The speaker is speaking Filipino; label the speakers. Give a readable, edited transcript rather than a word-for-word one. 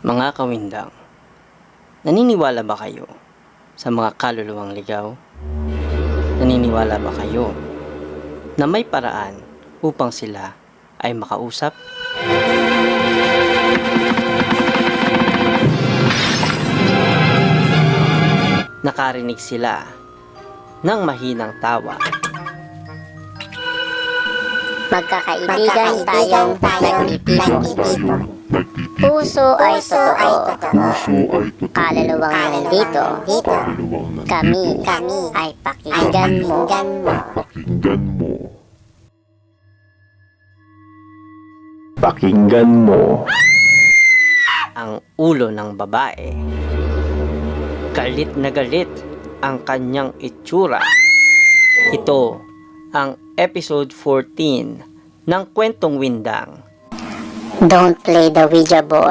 Speaker 1: Mga kawindang, naniniwala ba kayo sa mga kaluluwang ligaw? Naniniwala ba kayo na may paraan upang sila ay makausap? Nakarinig sila ng mahinang tawa.
Speaker 2: Magkakaibigan tayong nagtitipon. Puso ay totoo. Kaluluwang nandito. Kami ay pakinggan mo.
Speaker 3: Pakinggan mo.
Speaker 1: Ang ulo ng babae. Galit na galit ang kanyang itsura. Ito ang episode 14 ng Kwentong Windang.
Speaker 2: Don't play the Ouija board.